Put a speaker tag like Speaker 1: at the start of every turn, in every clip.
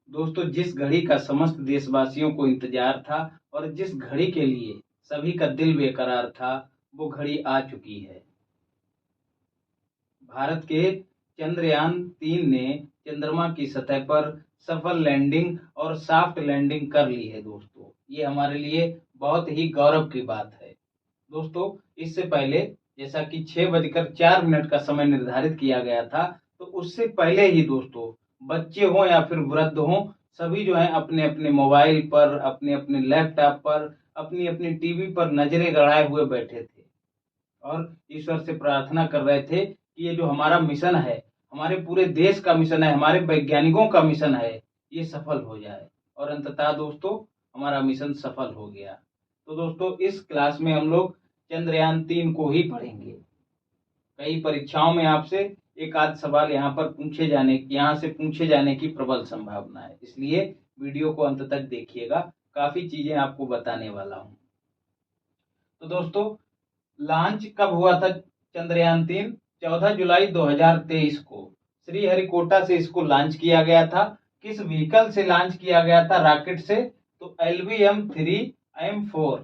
Speaker 1: दोस्तों, जिस घड़ी का समस्त देशवासियों को इंतजार था और जिस घड़ी के लिए सभी का दिल बेकरार था, वो घड़ी आ चुकी है। भारत के चंद्रयान-3 ने चंद्रमा की सतह पर सफल लैंडिंग और सॉफ्ट लैंडिंग कर ली है दोस्तों। ये हमारे लिए बहुत ही गौरव की बात है। दोस्तों, इससे पहले जैसा कि 6 बजकर 4 मिनट का समय निर्धारित किया गया था, तो उससे पहले ही दोस्तों बच्चे हों या फिर वृद्ध हों, सभी जो है अपने-अपने मोबाइल पर, अपने-अपने लैपटॉप पर, अपनी-अपनी टीवी पर नजरें गड़ाए हुए बैठे थे और ईश्वर से प्रार्थना कर रहे थे कि ये जो हमारा मिशन है, हमारे पूरे देश का मिशन है, हमारे वैज्ञानिकों का मिशन है, ये सफल हो जाए। और अंततः दोस्तों हमारा मिशन सफल हो गया। तो दोस्तों, इस क्लास में हम लोग चंद्रयान-3 को ही पढ़ेंगे। कई परीक्षाओं में आपसे एक आध सवाल यहाँ से पूछे जाने की प्रबल संभावना है, इसलिए वीडियो को अंत तक देखिएगा। काफी चीजें आपको बताने वाला हूँ। तो दोस्तों, लॉन्च कब हुआ था चंद्रयान-3? 14 जुलाई 2023 को श्रीहरिकोटा से इसको लॉन्च किया गया था। किस व्हीकल से लॉन्च किया गया था? रॉकेट से। तो LVM-3M4।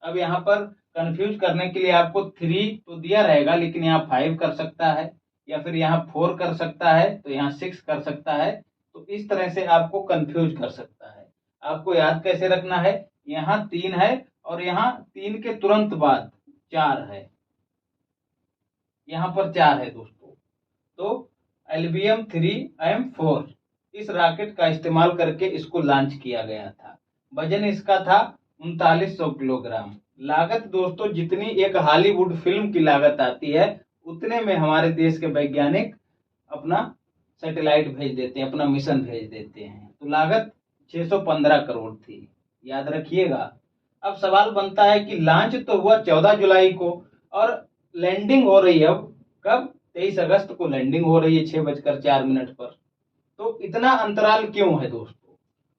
Speaker 1: अब यहाँ पर कंफ्यूज करने के लिए आपको 3 तो दिया रहेगा, लेकिन यहाँ 5 कर सकता है या फिर यहाँ 4 कर सकता है, तो यहाँ 6 कर सकता है। तो इस तरह से आपको कंफ्यूज कर सकता है। आपको याद कैसे रखना है? यहाँ 3 है और यहाँ 3 के तुरंत बाद 4 है। यहाँ पर 4 है दोस्तों। तो LVM-3M4 इस रॉकेट का इस्तेमाल करके इसको लॉन्च किया गया था। वजन इसका था 3900 किलोग्राम। लागत दोस्तों जितनी एक हॉलीवुड फिल्म की लागत आती है, उतने में हमारे देश के वैज्ञानिक अपना सैटेलाइट भेज देते हैं, अपना मिशन भेज देते हैं। तो लागत 615 करोड़ थी, याद रखिएगा। अब सवाल बनता है कि लॉन्च तो हुआ 14 जुलाई को और लैंडिंग हो रही है अब कब? 23 अगस्त को लैंडिंग हो रही है 6 बजकर 4 मिनट पर। तो इतना अंतराल क्यों है दोस्तों?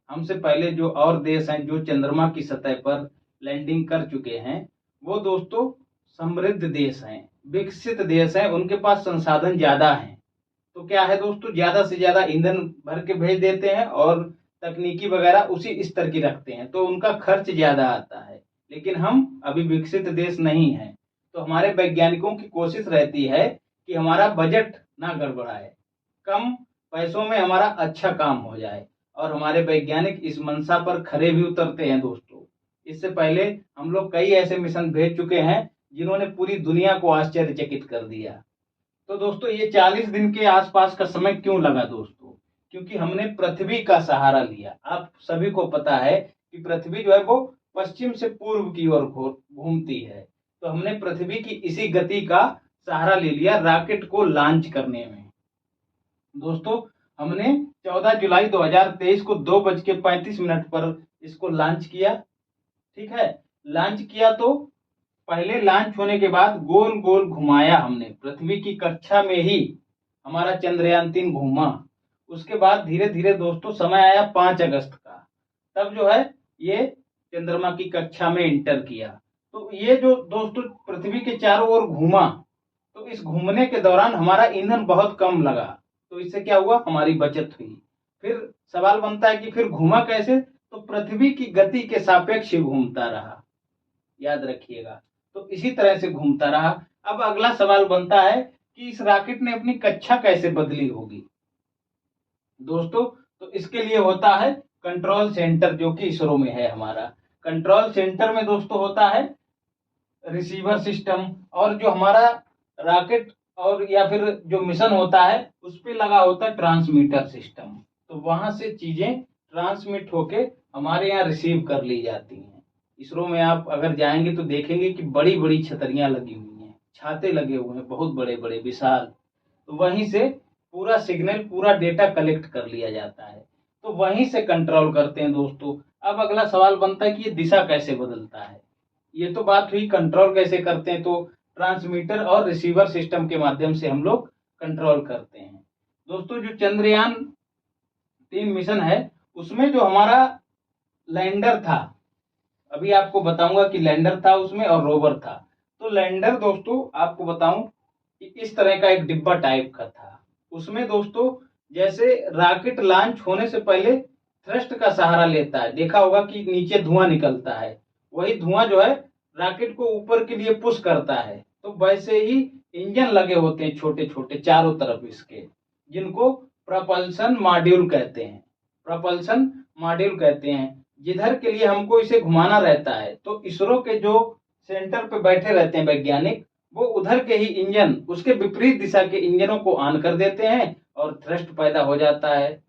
Speaker 1: हमसे पहले जो और देश हैं जो चंद्रमा की सतह पर लैंडिंग कर चुके हैं, वो दोस्तों समृद्ध देश हैं, विकसित देश हैं, उनके पास संसाधन ज्यादा हैं। तो क्या है दोस्तों, ज्यादा से ज्यादा ईंधन भर के भेज देते हैं और तकनीकी वगैरह उसी स्तर की रखते हैं, तो उनका खर्च ज्यादा आता है। लेकिन हम अभी विकसित देश नहीं हैं, तो हमारे वैज्ञानिकों की कोशिश रहती है कि हमारा बजट ना गड़बड़ाए, कम पैसों में हमारा अच्छा काम हो जाए, और हमारे वैज्ञानिक इस मंशा पर खरे भी उतरते हैं दोस्तों। इससे पहले हम लोग कई ऐसे मिशन भेज चुके हैं जिन्होंने पूरी दुनिया को आश्चर्यचकित कर दिया। तो दोस्तों, ये 40 दिन के आसपास का समय क्यों लगा दोस्तों? क्योंकि हमने पृथ्वी का सहारा लिया। आप सभी को पता है कि पृथ्वी जो है वो पश्चिम से पूर्व की ओर घूमती है। तो हमने पृथ्वी की इसी गति का सहारा ले लिया रॉकेट को लॉन्च करने में। दोस्तों, हमने 14 जुलाई 2023 को 2:35 पर इसको लॉन्च किया। ठीक है, लॉन्च किया तो पहले लॉन्च होने के बाद गोल गोल घुमाया हमने, पृथ्वी की कक्षा में ही हमारा चंद्रयान-3 घूमा। उसके बाद धीरे धीरे दोस्तों समय आया 5 अगस्त का, तब जो है ये चंद्रमा की कक्षा में इंटर किया। तो ये जो दोस्तों पृथ्वी के चारों ओर घूमा, तो इस घूमने के दौरान हमारा ईंधन बहुत कम लगा, तो इससे क्या हुआ, हमारी बचत हुई। फिर सवाल बनता है कि फिर घूमा कैसे? तो पृथ्वी की गति के सापेक्ष घूमता रहा, याद रखिएगा। तो इसी तरह से घूमता रहा। अब अगला सवाल बनता है कि इस रॉकेट ने अपनी कक्षा कैसे बदली होगी दोस्तों? तो इसके लिए होता है कंट्रोल सेंटर, जो कि इसरो में है हमारा। कंट्रोल सेंटर में दोस्तों होता है रिसीवर सिस्टम, और जो हमारा रॉकेट और या फिर जो मिशन होता है उस पर लगा होता है ट्रांसमीटर सिस्टम। तो वहां से चीजें ट्रांसमिट होके हमारे यहाँ रिसीव कर ली जाती हैं। इसरो में आप अगर जाएंगे तो देखेंगे कि बड़ी बड़ी छतरियां लगी हुई हैं, छाते लगे हुए हैं, बहुत बड़े बड़े विशाल। तो वहीं से पूरा सिग्नल, पूरा डेटा कलेक्ट कर लिया जाता है, तो वहीं से कंट्रोल करते हैं दोस्तों। अब अगला सवाल बनता है कि ये दिशा कैसे बदलता है? ये तो बात हुई कंट्रोल कैसे करते हैं, तो ट्रांसमीटर और रिसीवर सिस्टम के माध्यम से हम लोग कंट्रोल करते हैं। दोस्तों, जो चंद्रयान-3 मिशन है उसमें जो हमारा लैंडर था, अभी आपको बताऊंगा कि लैंडर था उसमें और रोवर था। तो लैंडर दोस्तों आपको बताऊं कि इस तरह का एक डिब्बा टाइप का था। उसमें दोस्तों जैसे रॉकेट लॉन्च होने से पहले थ्रस्ट का सहारा लेता है, देखा होगा कि नीचे धुआं निकलता है, वही धुआं जो है रॉकेट को ऊपर के लिए पुश करता है। तो वैसे ही इंजन लगे होते हैं छोटे छोटे चारों तरफ इसके, जिनको प्रपल्सन मॉड्यूल कहते हैं। प्रपल्सन मॉड्यूल कहते हैं। जिधर के लिए हमको इसे घुमाना रहता है, तो इसरो के जो सेंटर पे बैठे रहते हैं वैज्ञानिक, वो उधर के ही इंजन, उसके विपरीत दिशा के इंजनों को ऑन कर देते हैं और थ्रस्ट पैदा हो जाता है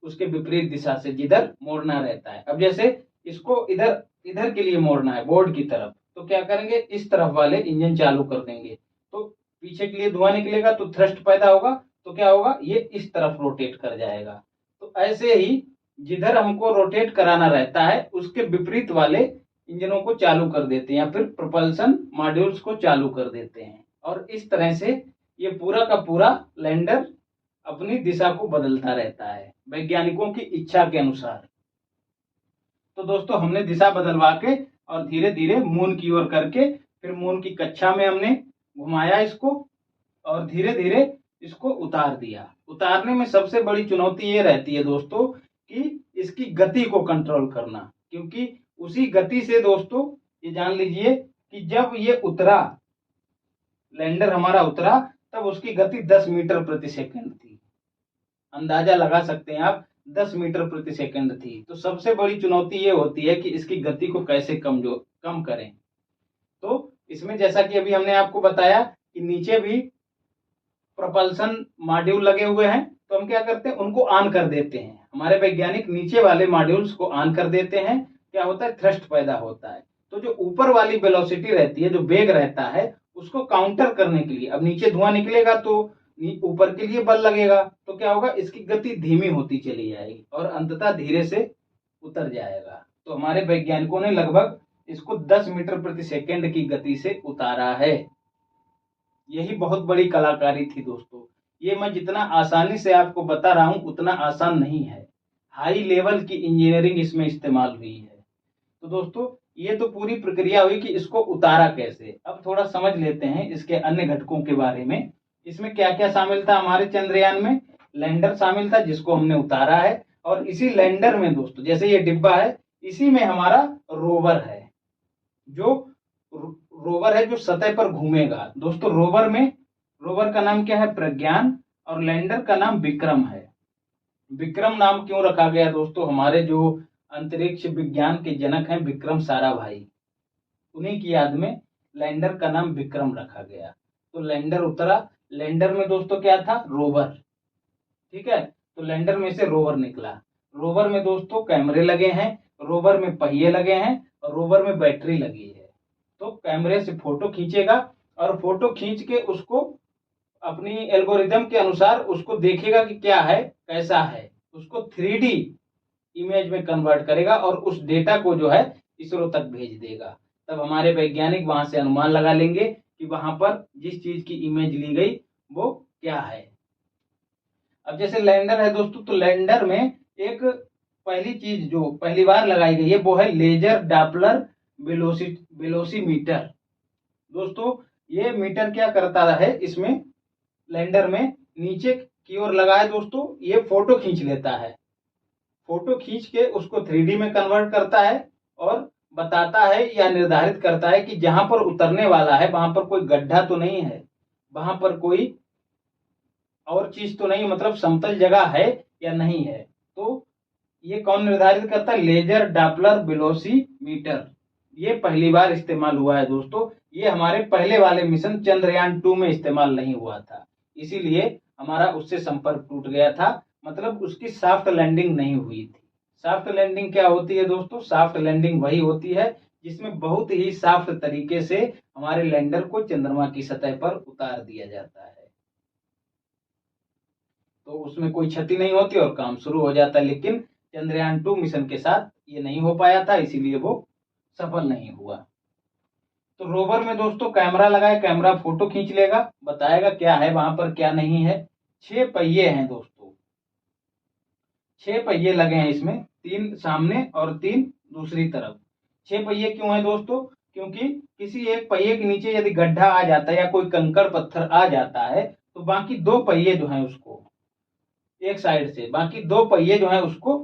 Speaker 1: उसके विपरीत दिशा से, जिधर मोड़ना रहता है। अब जैसे इसको इधर इधर के लिए मोड़ना है बोर्ड की तरफ, तो क्या करेंगे, इस तरफ वाले इंजन चालू कर देंगे, तो पीछे के लिए धुआं निकलेगा, तो थ्रस्ट पैदा होगा, तो क्या होगा, ये इस तरफ रोटेट कर जाएगा। तो ऐसे ही जिधर हमको रोटेट कराना रहता है उसके विपरीत वाले इंजनों को चालू कर देते हैं, या फिर प्रोपल्सन मॉड्यूल्स को चालू कर देते हैं, और इस तरह से ये पूरा का पूरा लैंडर अपनी दिशा को बदलता रहता है वैज्ञानिकों की इच्छा के अनुसार। तो दोस्तों हमने दिशा बदलवा के और धीरे धीरे मून की ओर करके, फिर मून की कक्षा में हमने घुमाया इसको और धीरे धीरे इसको उतार दिया। उतारने में सबसे बड़ी चुनौती ये रहती है दोस्तों कि इसकी गति को कंट्रोल करना, क्योंकि उसी गति से दोस्तों ये जान लीजिए कि जब ये उतरा, लैंडर हमारा उतरा, तब उसकी गति 10 मीटर प्रति सेकंड थी। अंदाजा लगा सकते हैं आप, 10 मीटर प्रति सेकंड थी। तो सबसे बड़ी चुनौती ये होती है कि इसकी गति को कैसे कम करें। तो इसमें जैसा कि अभी हमने आपको बताया कि नीचे भी प्रोपल्सन मॉड्यूल लगे हुए हैं, तो हम क्या करते हैं, उनको ऑन कर देते हैं। हमारे वैज्ञानिक नीचे वाले मॉड्यूल्स को ऑन कर देते हैं, क्या होता है, थ्रस्ट पैदा होता है। तो जो ऊपर वाली वेलोसिटी रहती है, जो वेग रहता है, उसको काउंटर करने के लिए, अब नीचे धुआं निकलेगा तो ऊपर के लिए बल लगेगा, तो क्या होगा, इसकी गति धीमी होती चली जाएगी और अंततः धीरे से उतर जाएगा। तो हमारे वैज्ञानिकों ने लगभग इसको 10 मीटर प्रति सेकंड की गति से उतारा है। यही बहुत बड़ी कलाकारी थी दोस्तों। ये मैं जितना आसानी से आपको बता रहा हूं उतना आसान नहीं है, हाई लेवल की इंजीनियरिंग इसमें इस्तेमाल हुई है। तो दोस्तों ये तो पूरी प्रक्रिया हुई कि इसको उतारा कैसे। अब थोड़ा समझ लेते हैं इसके अन्य घटकों के बारे में। इसमें क्या क्या शामिल था हमारे चंद्रयान में। लैंडर शामिल था जिसको हमने उतारा है, और इसी लैंडर में दोस्तों, जैसे ये डिब्बा है, इसी में हमारा रोवर है, जो रोवर है जो सतह पर घूमेगा। दोस्तों रोवर का नाम क्या है, प्रज्ञान, और लैंडर का नाम विक्रम है। विक्रम नाम क्यों रखा गया दोस्तों, हमारे जो अंतरिक्ष विज्ञान के जनक हैं विक्रम साराभाई, उन्हीं की याद में लैंडर का नाम विक्रम रखा गया। तो लैंडर उतरा, लैंडर में दोस्तों क्या था, रोवर, ठीक है। तो लैंडर में से रोवर निकला। रोवर में दोस्तों कैमरे लगे हैं, रोवर में पहिए लगे हैं, और रोवर में बैटरी लगी है। तो कैमरे से फोटो खींचेगा, और फोटो खींच के उसको अपनी एल्गोरिदम के अनुसार उसको देखेगा कि क्या है, कैसा है, उसको 3D इमेज में कन्वर्ट करेगा और उस डेटा को जो है इसरो तक भेज देगा। तब हमारे वैज्ञानिक वहां से अनुमान लगा लेंगे कि वहां पर जिस चीज की इमेज ली गई वो क्या है। अब जैसे लैंडर है दोस्तों, तो लैंडर में एक पहली चीज जो पहली बार लगाई गई है वो है लेजर डापलर वेलोसीमीटर। दोस्तों ये मीटर क्या करता है, इसमें लैंडर में नीचे की ओर लगा है दोस्तों, ये फोटो खींच लेता है। फोटो खींच के उसको 3D में कन्वर्ट करता है और बताता है या निर्धारित करता है कि जहां पर उतरने वाला है वहां पर कोई गड्ढा तो नहीं है, वहां पर कोई और चीज तो नहीं, मतलब समतल जगह है या नहीं है। तो ये कौन निर्धारित करता है, लेजर डापलर वेलोसीमीटर। ये पहली बार इस्तेमाल हुआ है दोस्तों। ये हमारे पहले वाले मिशन चंद्रयान 2 में इस्तेमाल नहीं हुआ था, इसीलिए हमारा उससे संपर्क टूट गया था, मतलब उसकी सॉफ्ट लैंडिंग नहीं हुई थी। सॉफ्ट लैंडिंग क्या होती है दोस्तों, सॉफ्ट लैंडिंग वही होती है जिसमें बहुत ही सॉफ्ट तरीके से हमारे लैंडर को चंद्रमा की सतह पर उतार दिया जाता है। तो उसमें कोई क्षति नहीं होती और काम शुरू हो जाता है। लेकिन चंद्रयान 2 मिशन के साथ ये नहीं हो पाया था, इसीलिए वो सफल नहीं हुआ। तो रोवर में दोस्तों कैमरा लगा है, कैमरा फोटो खींच लेगा, बताएगा क्या है वहां पर क्या नहीं है। 6 पहिए हैं दोस्तों, 6 पहिए लगे हैं इसमें, 3 सामने और 3 दूसरी तरफ। 6 पहिए क्यों है दोस्तों, क्योंकि किसी एक पहिए के नीचे यदि गड्ढा आ जाता है या कोई कंकड़ पत्थर आ जाता है, तो बाकी 2 पहिए जो हैं उसको एक साइड से, बाकी 2 पहिए जो है उसको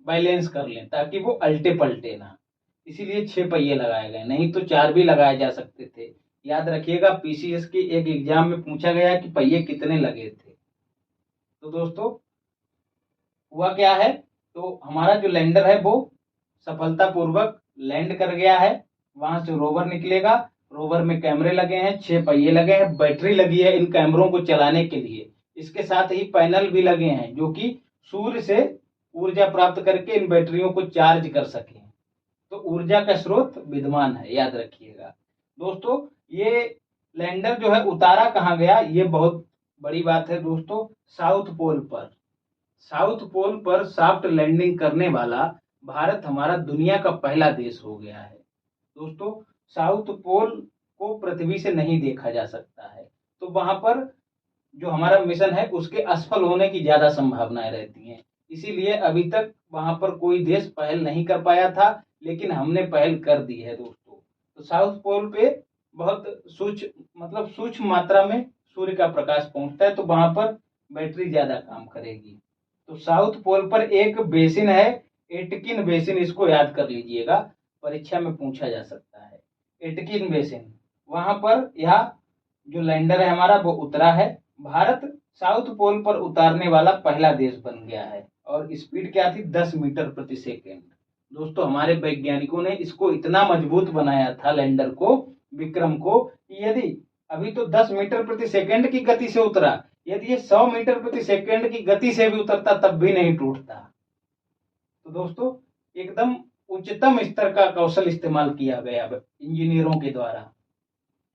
Speaker 1: बैलेंस कर लें ताकि वो अल्टे पलटे ना, इसीलिए 6 पहिए लगाए गए, नहीं तो 4 भी लगाए जा सकते थे। याद रखिएगा, पीसीएस के एक एग्जाम में पूछा गया कि पहिए कितने लगे थे। तो दोस्तों हुआ क्या है, तो हमारा जो लैंडर है वो सफलतापूर्वक लैंड कर गया है। वहां से रोवर निकलेगा, रोवर में कैमरे लगे हैं, 6 पहिए लगे हैं, बैटरी लगी है इन कैमरों को चलाने के लिए। इसके साथ ही पैनल भी लगे हैं जो कि सूर्य से ऊर्जा प्राप्त करके इन बैटरियों को चार्ज कर सके। तो ऊर्जा का स्रोत विद्यमान है, याद रखिएगा। दोस्तों ये लैंडर जो है उतारा कहाँ गया, ये बहुत बड़ी बात है दोस्तों, साउथ पोल पर। साउथ पोल पर सॉफ्ट लैंडिंग करने वाला भारत हमारा दुनिया का पहला देश हो गया है। दोस्तों साउथ पोल को पृथ्वी से नहीं देखा जा सकता है, तो वहां पर जो हमारा मिशन है उसके असफल होने की ज्यादा संभावनाएं रहती हैं। इसीलिए अभी तक वहां पर कोई देश पहल नहीं कर पाया था, लेकिन हमने पहल कर दी है दोस्तों। तो साउथ पोल पे बहुत सूक्ष्म मात्रा में सूर्य का प्रकाश पहुंचता है, तो वहां पर बैटरी ज्यादा काम करेगी। तो साउथ पोल पर एक बेसिन है, एटकिन बेसिन, इसको याद कर लीजिएगा, परीक्षा में पूछा जा सकता है। एटकिन बेसिन, वहां पर यह जो लैंडर है हमारा वो उतरा है। भारत साउथ पोल पर उतारने वाला पहला देश बन गया है, और स्पीड क्या थी, 10 मीटर प्रति सेकेंड। दोस्तों हमारे वैज्ञानिकों ने इसको इतना मजबूत बनाया था लैंडर को, विक्रम को, कि यदि अभी तो 10 मीटर प्रति सेकेंड की गति से उतरा, यदि ये 100 मीटर प्रति सेकेंड की गति से भी उतरता तब भी नहीं टूटता। तो दोस्तों एकदम उच्चतम स्तर का कौशल इस्तेमाल किया गया इंजीनियरों के द्वारा।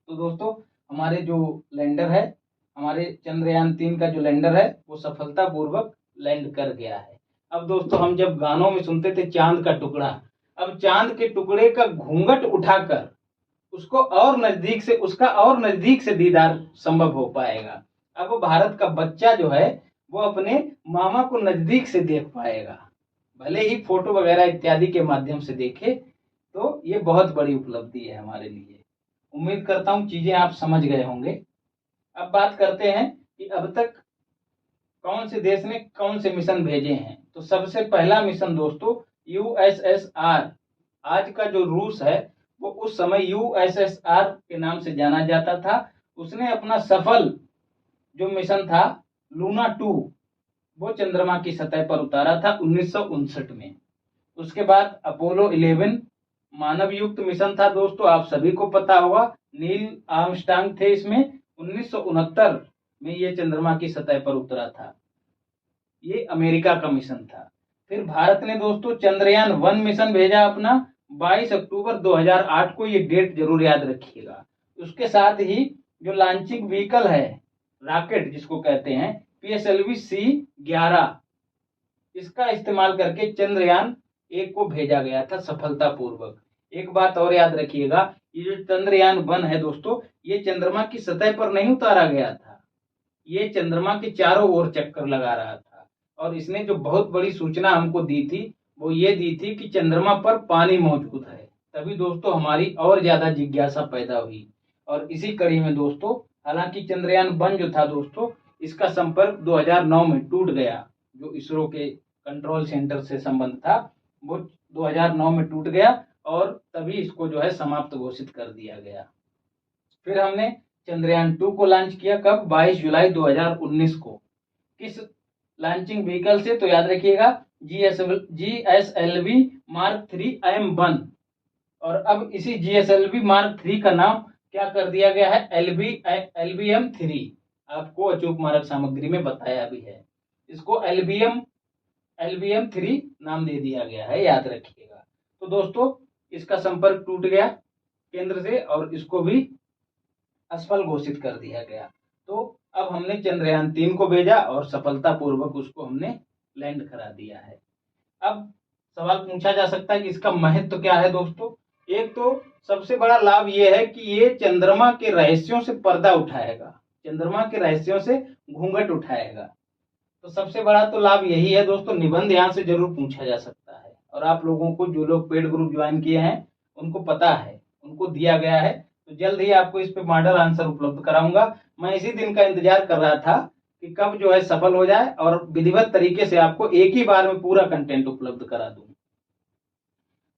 Speaker 1: तो दोस्तों हमारे जो लैंडर है, हमारे चंद्रयान 3 का जो लैंडर है वो सफलतापूर्वक लैंड कर गया है। अब दोस्तों हम जब गानों में सुनते थे चांद का टुकड़ा, अब चांद के टुकड़े का घूंघट उठाकर उसका और नजदीक से दीदार संभव हो पाएगा। अब भारत का बच्चा जो है वो अपने मामा को नजदीक से देख पाएगा, भले ही फोटो वगैरह इत्यादि के माध्यम से देखे। तो ये बहुत बड़ी उपलब्धि है हमारे लिए। उम्मीद करता हूँ चीजें आप समझ गए होंगे। अब बात करते हैं कि अब तक कौन से देश ने कौन से मिशन भेजे हैं। तो सबसे पहला मिशन दोस्तों यूएसएसआर, आज का जो रूस है वो उस समय यूएसएसआर के नाम से जाना जाता था। उसने अपना सफल जो मिशन था लूना 2 वो चंद्रमा की सतह पर उतारा था 1959 में। उसके बाद अपोलो 11 मानव युक्त मिशन था दोस्तों, आप सभी को पता होगा, नील आर्मस्ट्रांग थे इसमें। 1969 में ये चंद्रमा की सतह पर उतरा था, ये अमेरिका का मिशन था। फिर भारत ने दोस्तों चंद्रयान 1 मिशन भेजा अपना 22 अक्टूबर 2008 को, ये डेट जरूर याद रखिएगा। उसके साथ ही जो लॉन्चिंग व्हीकल है, रॉकेट जिसको कहते हैं, PSLV-C11, इसका इस्तेमाल करके चंद्रयान 1 को भेजा गया था सफलतापूर्वक। एक बात और याद रखिएगा, ये जो चंद्रयान 1 है दोस्तों, ये चंद्रमा की सतह पर नहीं उतारा गया था, ये चंद्रमा के चारों ओर चक्कर लगा रहा था। और इसने जो बहुत बड़ी सूचना हमको दी थी वो ये दी थी कि चंद्रमा पर पानी मौजूद है। तभी दोस्तों हमारी और ज्यादा जिज्ञासा पैदा हुई, और इसी कड़ी में दोस्तों, हालांकि चंद्रयान 1 जो था दोस्तों, इसका संपर्क 2009 में टूट गया। जो इसरो के कंट्रोल सेंटर से संबंध था वो 2009 में टूट गया, और तभी इसको जो है समाप्त घोषित कर दिया गया। फिर हमने चंद्रयान 2 को लॉन्च किया, कब, 22 जुलाई 2019 को। किस लॉन्चिंग व्हीकल से, तो याद रखिएगा GSLV Mark 3 IM-1। और अब इसी GSLV Mark 3 का नाम क्या कर दिया गया है, LBM-3। आपको अचूक मारक सामग्री में बताया भी है, इसको LBM-3 नाम दे दिया गया है, याद रखिएगा। तो दोस्तों इसका संपर्क टूट गया केंद्र से, और इसको भी असफल घोषित कर दिया गया। तो अब हमने चंद्रयान 3 को भेजा और सफलतापूर्वक उसको हमने लैंड करा दिया है। अब सवाल पूछा जा सकता है कि इसका महत्व क्या है दोस्तों। एक तो सबसे बड़ा लाभ यह है कि ये चंद्रमा के रहस्यों से पर्दा उठाएगा, चंद्रमा के रहस्यों से घूंघट उठाएगा। तो सबसे बड़ा तो लाभ यही है दोस्तों। निबंध यहाँ से जरूर पूछा जा सकता है, और आप लोगों को, जो लोग पेड ग्रुप ज्वाइन किए हैं उनको पता है, उनको दिया गया है। तो जल्द ही आपको इस पे मॉडल आंसर उपलब्ध कराऊंगा। मैं इसी दिन का इंतजार कर रहा था कि कब जो है सफल हो जाए और विधिवत तरीके से आपको एक ही बार में पूरा कंटेंट उपलब्ध करा दूं।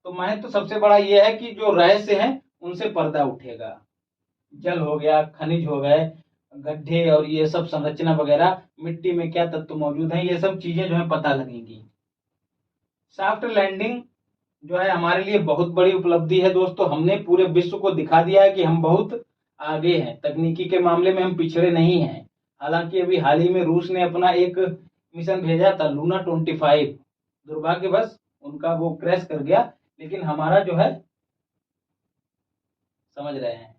Speaker 1: तो महत्व तो सबसे बड़ा यह है कि जो रहस्य हैं उनसे पर्दा उठेगा। जल हो गया, खनिज हो गए, गड्ढे और ये सब संरचना वगैरह, मिट्टी में क्या तत्व मौजूद हैं, ये सब चीजें जो है पता लगेंगी। सॉफ्ट लैंडिंग जो है हमारे लिए बहुत बड़ी उपलब्धि है दोस्तों। हमने पूरे विश्व को दिखा दिया है कि हम बहुत आगे हैं, तकनीकी के मामले में हम पिछड़े नहीं हैं। हालांकि अभी हाल ही में रूस ने अपना एक मिशन भेजा था, लूना 25। दुर्भाग्यवश उनका वो क्रैश कर गया, लेकिन हमारा जो है, समझ रहे हैं।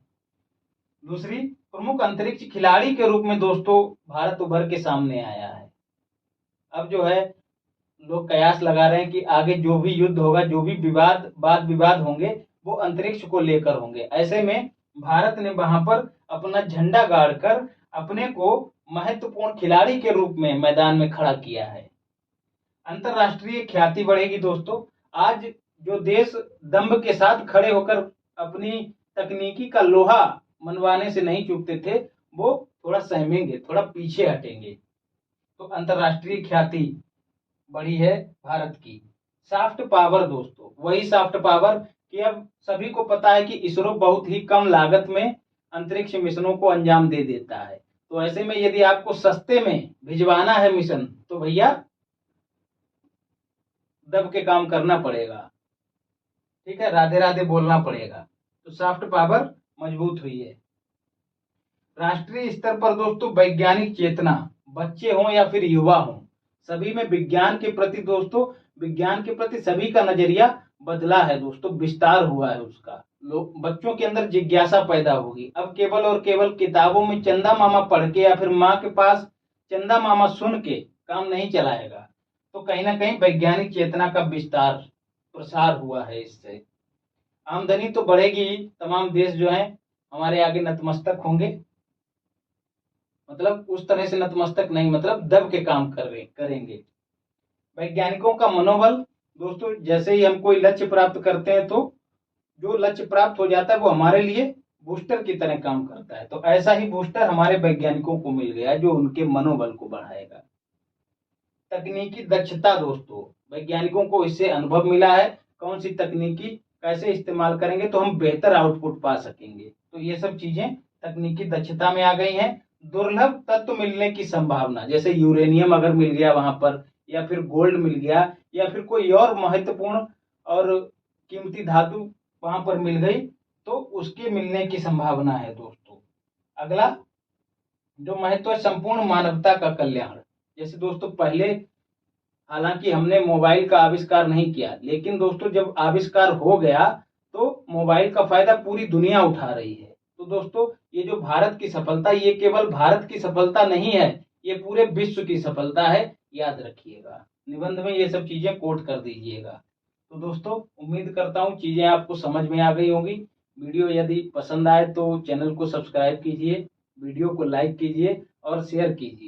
Speaker 1: दूसरी, प्रमुख अंतरिक्ष खिलाड़ी के रूप में दोस्तों भारत उभर के सामने आया है। अब जो है लोग कयास लगा रहे हैं कि आगे जो भी युद्ध होगा, जो भी वाद विवाद होंगे, वो अंतरिक्ष को लेकर होंगे। ऐसे में भारत ने वहां पर अपना झंडा गाड़कर अपने को महत्वपूर्ण खिलाड़ी के रूप में मैदान में खड़ा किया है। अंतरराष्ट्रीय ख्याति बढ़ेगी दोस्तों। आज जो देश दंभ के साथ खड़े होकर अपनी तकनीकी का लोहा मनवाने से नहीं चूकते थे, वो थोड़ा सहमेंगे, थोड़ा पीछे हटेंगे। तो अंतरराष्ट्रीय ख्याति बढ़ी है भारत की। सॉफ्ट पावर दोस्तों, वही सॉफ्ट पावर कि अब सभी को पता है कि इसरो बहुत ही कम लागत में अंतरिक्ष मिशनों को अंजाम दे देता है। तो ऐसे में यदि आपको सस्ते में भिजवाना है मिशन, तो भैया दब के काम करना पड़ेगा, ठीक है, राधे राधे बोलना पड़ेगा। तो सॉफ्ट पावर मजबूत हुई है। राष्ट्रीय स्तर पर दोस्तों वैज्ञानिक चेतना, बच्चे हों या फिर युवा हों, सभी में विज्ञान के प्रति दोस्तों, विज्ञान के प्रति सभी का नजरिया बदला है दोस्तों, विस्तार हुआ है उसका। लोग, बच्चों के अंदर जिज्ञासा पैदा होगी। अब केवल और केवल किताबों में चंदा मामा पढ़ के या फिर माँ के पास चंदा मामा सुन के काम नहीं चलाएगा। तो कहीं ना कहीं वैज्ञानिक चेतना का विस्तार, प्रसार हुआ है। इससे आमदनी तो बढ़ेगी, तमाम देश जो है हमारे आगे नतमस्तक होंगे। मतलब उस तरह से नतमस्तक नहीं, मतलब दब के काम करेंगे। वैज्ञानिकों का मनोबल दोस्तों, जैसे ही हम कोई लक्ष्य प्राप्त करते हैं, तो जो लक्ष्य प्राप्त हो जाता है वो हमारे लिए बूस्टर की तरह काम करता है। तो ऐसा ही बूस्टर हमारे वैज्ञानिकों को मिल गया, जो उनके मनोबल को बढ़ाएगा। तकनीकी दक्षता दोस्तों, वैज्ञानिकों को इससे अनुभव मिला है, कौन सी तकनीकी कैसे इस्तेमाल करेंगे तो हम बेहतर आउटपुट पा सकेंगे। तो ये सब चीजें तकनीकी दक्षता में आ गई हैं। दुर्लभ तत्व मिलने की संभावना, जैसे यूरेनियम अगर मिल गया वहां पर, या फिर गोल्ड मिल गया, या फिर कोई और महत्वपूर्ण और कीमती धातु वहां पर मिल गई, तो उसके मिलने की संभावना है दोस्तों। अगला जो महत्व है, संपूर्ण मानवता का कल्याण। जैसे दोस्तों पहले, हालांकि हमने मोबाइल का आविष्कार नहीं किया, लेकिन दोस्तों जब आविष्कार हो गया तो मोबाइल का फायदा पूरी दुनिया उठा रही है। तो दोस्तों ये जो भारत की सफलता, ये केवल भारत की सफलता नहीं है, ये पूरे विश्व की सफलता है, याद रखिएगा। निबंध में ये सब चीजें कोट कर दीजिएगा। तो दोस्तों उम्मीद करता हूँ चीजें आपको समझ में आ गई होंगी। वीडियो यदि पसंद आए तो चैनल को सब्सक्राइब कीजिए, वीडियो को लाइक कीजिए और शेयर कीजिए।